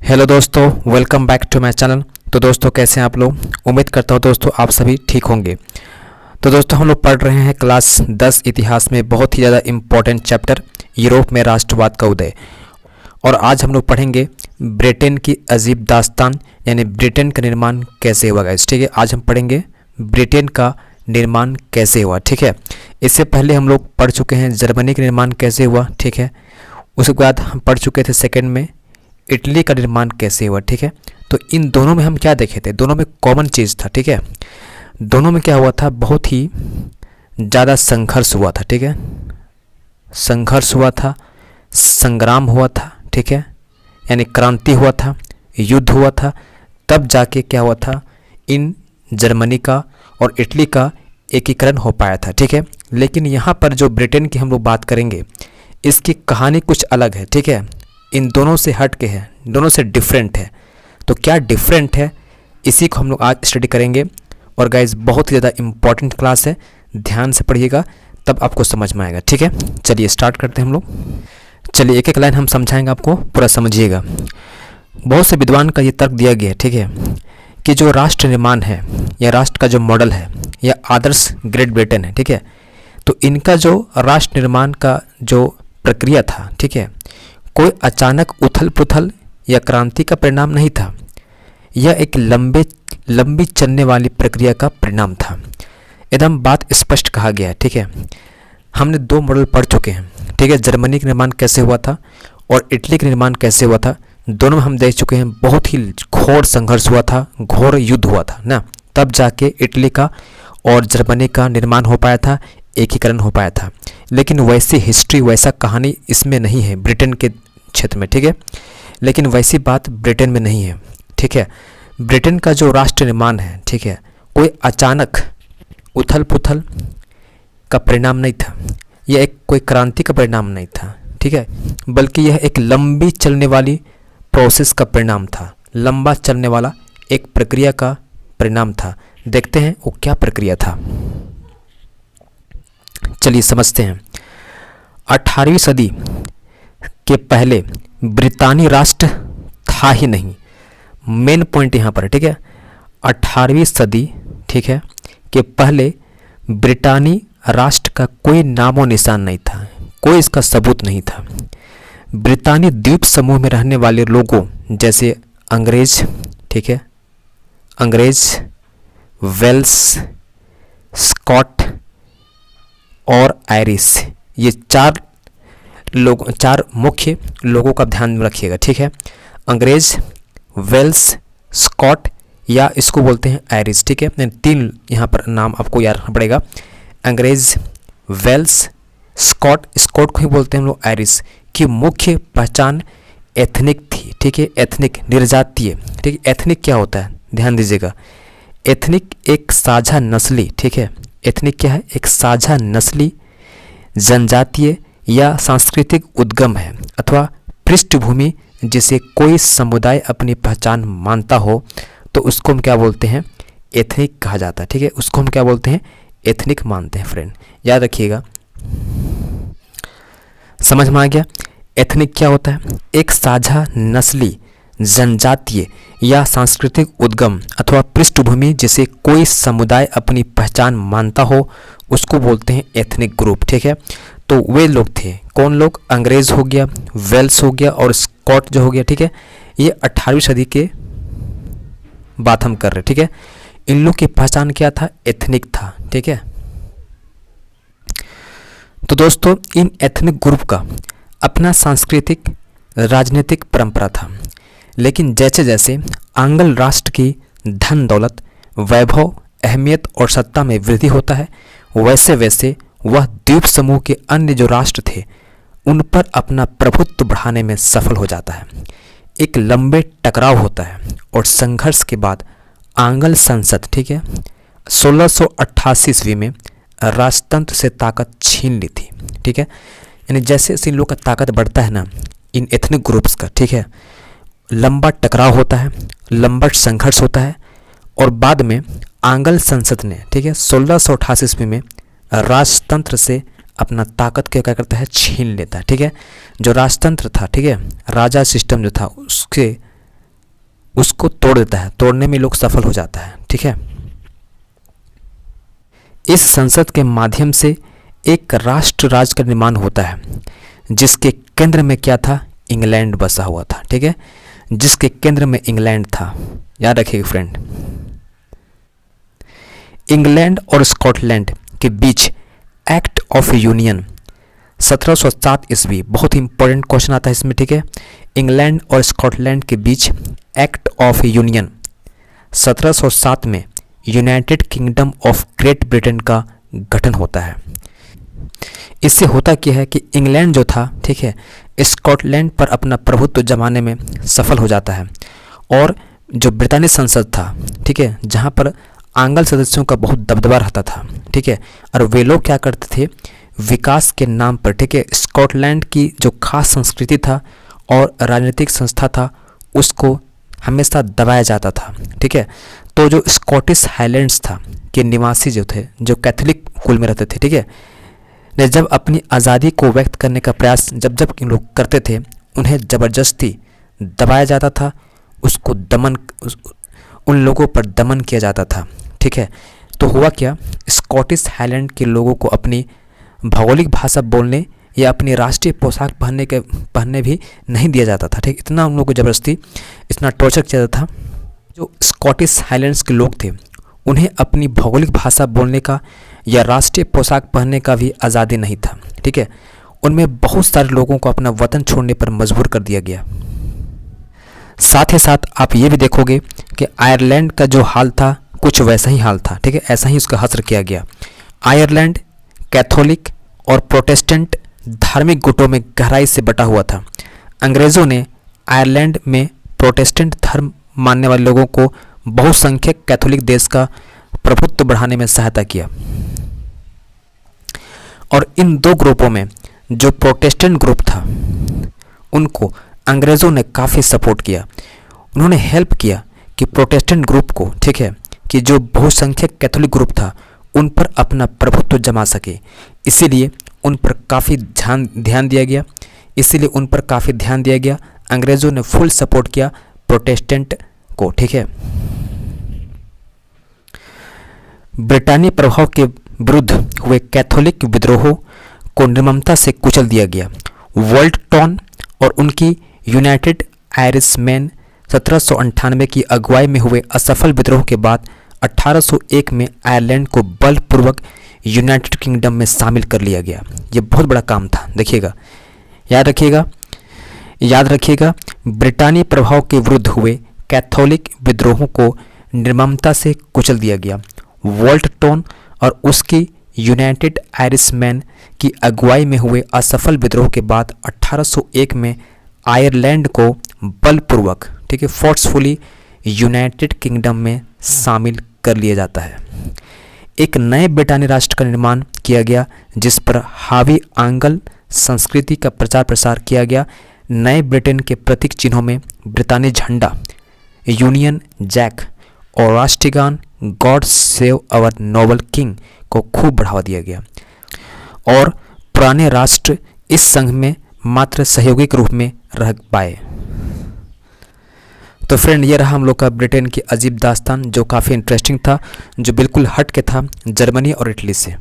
Hello दोस्तों, welcome back to my channel. तो दोस्तों कैसे हैं आप लोग। उम्मीद करता हूँ दोस्तों आप सभी ठीक होंगे। तो दोस्तों हम लोग पढ़ रहे हैं क्लास 10 इतिहास में बहुत ही ज़्यादा इम्पोर्टेंट चैप्टर यूरोप में राष्ट्रवाद का उदय। और आज हम लोग पढ़ेंगे ब्रिटेन की अजीब दास्तान, यानी ब्रिटेन का निर्माण कैसे हुआ गाइस। ठीक है, आज हम पढ़ेंगे ब्रिटेन का निर्माण कैसे हुआ। ठीक है, इससे पहले हम लोग पढ़ चुके हैं जर्मनी का निर्माण कैसे हुआ। ठीक है, उसके बाद हम पढ़ चुके थे सेकंड में इटली का निर्माण कैसे हुआ। ठीक है, तो इन दोनों में हम क्या देखे थे, दोनों में कॉमन चीज़ था। ठीक है, दोनों में क्या हुआ था, बहुत ही ज़्यादा संघर्ष हुआ था। ठीक है, संघर्ष हुआ था, संग्राम हुआ था। ठीक है, यानी क्रांति हुआ था, युद्ध हुआ था, तब जाके क्या हुआ था, इन जर्मनी का और इटली का एकीकरण हो पाया था। ठीक है, लेकिन यहाँ पर जो ब्रिटेन की हम लोग बात करेंगे, इसकी कहानी कुछ अलग है। ठीक है, इन दोनों से हट के है, दोनों से डिफरेंट है। तो क्या डिफरेंट है, इसी को हम लोग आज स्टडी करेंगे। और गाइज बहुत ही ज़्यादा इम्पॉर्टेंट क्लास है, ध्यान से पढ़िएगा तब आपको समझ में आएगा। ठीक है, चलिए स्टार्ट करते हैं हम लोग। चलिए एक एक लाइन हम समझाएंगे, आपको पूरा समझिएगा। बहुत से विद्वान का ये तर्क दिया गया है, ठीक है, कि जो राष्ट्र निर्माण है या राष्ट्र का जो मॉडल है या आदर्श ग्रेट ब्रिटेन है, ठीक है, तो इनका जो राष्ट्र निर्माण का जो प्रक्रिया था, ठीक है, कोई अचानक उथल पुथल या क्रांति का परिणाम नहीं था। यह एक लंबी चलने वाली प्रक्रिया का परिणाम था। एकदम बात स्पष्ट कहा गया है। ठीक है, हमने दो मॉडल पढ़ चुके हैं। ठीक है, जर्मनी का निर्माण कैसे हुआ था और इटली का निर्माण कैसे हुआ था, दोनों में हम देख चुके हैं। बहुत ही घोर संघर्ष हुआ था, घोर युद्ध हुआ था ना, तब जाके इटली का और जर्मनी का निर्माण हो पाया था, एकीकरण हो पाया था। लेकिन वैसी हिस्ट्री, वैसा कहानी इसमें नहीं है ब्रिटेन के क्षेत्र में। ठीक है, लेकिन वैसी बात ब्रिटेन में नहीं है। ठीक है, ब्रिटेन का जो राष्ट्र निर्माण है, ठीक है, कोई अचानक उथल पुथल का परिणाम नहीं था, यह एक कोई क्रांति का परिणाम नहीं था। ठीक है, बल्कि यह एक लंबी चलने वाली प्रोसेस का परिणाम था, लंबा चलने वाला एक प्रक्रिया का परिणाम था। देखते हैं वो क्या प्रक्रिया था, चलिए समझते हैं। 18वीं सदी के पहले ब्रितानी राष्ट्र था ही नहीं। मेन पॉइंट यहाँ पर है। ठीक है, 18वीं सदी, ठीक है, के पहले ब्रिटानी राष्ट्र का कोई नामो निशान नहीं था, कोई इसका सबूत नहीं था। ब्रितानी द्वीप समूह में रहने वाले लोगों जैसे अंग्रेज, ठीक है, अंग्रेज, वेल्स, स्कॉट और आयरिश, ये चार मुख्य लोगों का ध्यान में रखिएगा। ठीक है, अंग्रेज, वेल्स, स्कॉट या इसको बोलते हैं आयरिश। ठीक है, तीन यहाँ पर नाम आपको याद रखना पड़ेगा। अंग्रेज, वेल्स, स्कॉट को ही बोलते हैं हम लोग आयरिश, की मुख्य पहचान एथनिक थी। ठीक है, एथनिक निर्जातीय। ठीक है, एथनिक क्या होता है, ध्यान दीजिएगा। एथनिक एक साझा नस्ली, ठीक है, एथनिक क्या है, एक साझा नस्ली, जनजातीय या सांस्कृतिक उद्गम है अथवा पृष्ठभूमि जिसे कोई समुदाय अपनी पहचान मानता हो, तो उसको हम क्या बोलते हैं, एथनिक कहा जाता है। ठीक है, उसको हम क्या बोलते हैं, एथनिक मानते हैं। फ्रेंड याद रखिएगा, समझ में आ गया। एथनिक क्या होता है, एक साझा नस्ली, जनजातीय या सांस्कृतिक उद्गम अथवा पृष्ठभूमि जिसे कोई समुदाय अपनी पहचान मानता हो, उसको बोलते हैं एथनिक ग्रुप। ठीक है, तो वे लोग थे, कौन लोग, अंग्रेज हो गया, वेल्स हो गया और स्कॉट जो हो गया। ठीक है, ये 18वीं सदी के बात हम कर रहे हैं। ठीक है, इन लोग की पहचान क्या था, एथनिक था। ठीक है, तो दोस्तों इन एथनिक ग्रुप का अपना सांस्कृतिक राजनीतिक परंपरा था। लेकिन जैसे जैसे आंग्ल राष्ट्र की धन दौलत, वैभव, अहमियत और सत्ता में वृद्धि होता है, वैसे वैसे वह द्वीप समूह के अन्य जो राष्ट्र थे उन पर अपना प्रभुत्व बढ़ाने में सफल हो जाता है। एक लंबे टकराव होता है और संघर्ष के बाद आंग्ल संसद, ठीक है, 1688 ईस्वी में राजतंत्र से ताकत छीन ली थी। ठीक है, यानी जैसे इन लोग का ताकत बढ़ता है ना, इन एथनिक ग्रुप्स का, ठीक है, लंबा टकराव होता है, लंबा संघर्ष होता है और बाद में आंग्ल संसद ने, ठीक है, 1688 ईस्वी में राजतंत्र से अपना ताकत क्या करता है, छीन लेता है। ठीक है, जो राजतंत्र था, ठीक है, राजा सिस्टम जो था उसके उसको तोड़ देता है, तोड़ने में लोग सफल हो जाता है। ठीक है, इस संसद के माध्यम से एक राष्ट्र राज्य का निर्माण होता है जिसके केंद्र में क्या था, इंग्लैंड बसा हुआ था। ठीक है, जिसके केंद्र में इंग्लैंड था, याद रखिएगा फ्रेंड। इंग्लैंड और स्कॉटलैंड के बीच एक्ट ऑफ यूनियन 1707 ईस्वी, बहुत ही इंपॉर्टेंट क्वेश्चन आता है इसमें। ठीक है, इंग्लैंड और स्कॉटलैंड के बीच एक्ट ऑफ यूनियन 1707 में United kingdom of great Britain का गठन होता है। इससे होता क्या है कि इंग्लैंड जो था, ठीक है, स्कॉटलैंड पर अपना प्रभुत्व जमाने में सफल हो जाता है। और जो ब्रितानी संसद था, ठीक है, जहाँ पर आंग्ल सदस्यों का बहुत दबदबा रहता था, ठीक है, और वे लोग क्या करते थे, विकास के नाम पर, ठीक है, स्कॉटलैंड की जो खास संस्कृति था और राजनीतिक संस्था था उसको हमेशा दबाया जाता था। ठीक है, तो जो स्कॉटिश हाईलैंड्स था के निवासी जो थे, जो कैथोलिक कुल में रहते थे, ठीक है, ने जब अपनी आज़ादी को व्यक्त करने का प्रयास जब इन लोग करते थे, उन्हें ज़बरदस्ती दबाया जाता था, उसको उन लोगों पर दमन किया जाता था। ठीक है, तो हुआ क्या, स्कॉटिश हाईलैंड के लोगों को अपनी भौगोलिक भाषा बोलने या अपनी राष्ट्रीय पोशाक पहनने भी नहीं दिया जाता था। ठीक, इतना उन लोगों को ज़बरदस्ती, इतना टॉर्चर किया जाता था। जो स्कॉटिश हाईलैंड्स के लोग थे उन्हें अपनी भौगोलिक भाषा बोलने का या राष्ट्रीय पोशाक पहनने का भी आज़ादी नहीं था। ठीक है, उनमें बहुत सारे लोगों को अपना वतन छोड़ने पर मजबूर कर दिया गया। साथ ही साथ आप ये भी देखोगे कि आयरलैंड का जो हाल था कुछ वैसा ही हाल था। ठीक है, ऐसा ही उसका हस्र किया गया। आयरलैंड कैथोलिक और प्रोटेस्टेंट धार्मिक गुटों में गहराई से बटा हुआ था। अंग्रेज़ों ने आयरलैंड में प्रोटेस्टेंट धर्म मानने वाले लोगों को बहुसंख्यक कैथोलिक देश का प्रभुत्व बढ़ाने में सहायता किया। और इन दो ग्रुपों में जो प्रोटेस्टेंट ग्रुप था उनको अंग्रेज़ों ने काफ़ी सपोर्ट किया। उन्होंने हेल्प किया कि प्रोटेस्टेंट ग्रुप को, ठीक है, कि जो बहुसंख्यक कैथोलिक ग्रुप था उन पर अपना प्रभुत्व जमा सके, इसीलिए उन पर काफ़ी ध्यान दिया गया। अंग्रेज़ों ने फुल सपोर्ट किया प्रोटेस्टेंट को। ठीक है, ब्रिटानी प्रभाव के विरुद्ध हुए कैथोलिक विद्रोहों को निर्ममता से कुचल दिया गया। वोल्टटॉन और उनकी यूनाइटेड आयरिशमैन 1798 की अगुवाई में हुए असफल विद्रोह के बाद 1801 में आयरलैंड को बलपूर्वक यूनाइटेड किंगडम में शामिल कर लिया गया। ये बहुत बड़ा काम था। देखिएगा, याद रखिएगा, ब्रिटानी प्रभाव के विरुद्ध हुए कैथोलिक विद्रोहों को निर्ममता से कुचल दिया गया। वोल्टटॉन और उसकी यूनाइटेड आयरिशमैन की अगुवाई में हुए असफल विद्रोह के बाद 1801 में आयरलैंड को बलपूर्वक, ठीक है, फोर्सफुली यूनाइटेड किंगडम में शामिल कर लिया जाता है। एक नए ब्रिटानी राष्ट्र का निर्माण किया गया जिस पर हावी आंग्ल संस्कृति का प्रचार प्रसार किया गया। नए ब्रिटेन के प्रतीक चिन्हों में ब्रिटानी झंडा, यूनियन जैक और राष्ट्रगान God save our Nobel king को खूब बढ़ावा दिया गया और पुराने राष्ट्र इस संघ में मात्र सहयोगी के रूप में रह पाए। तो फ्रेंड, ये रहा हम लोग का ब्रिटेन की अजीब दास्तान, जो काफ़ी इंटरेस्टिंग था, जो बिल्कुल हट के था जर्मनी और इटली से।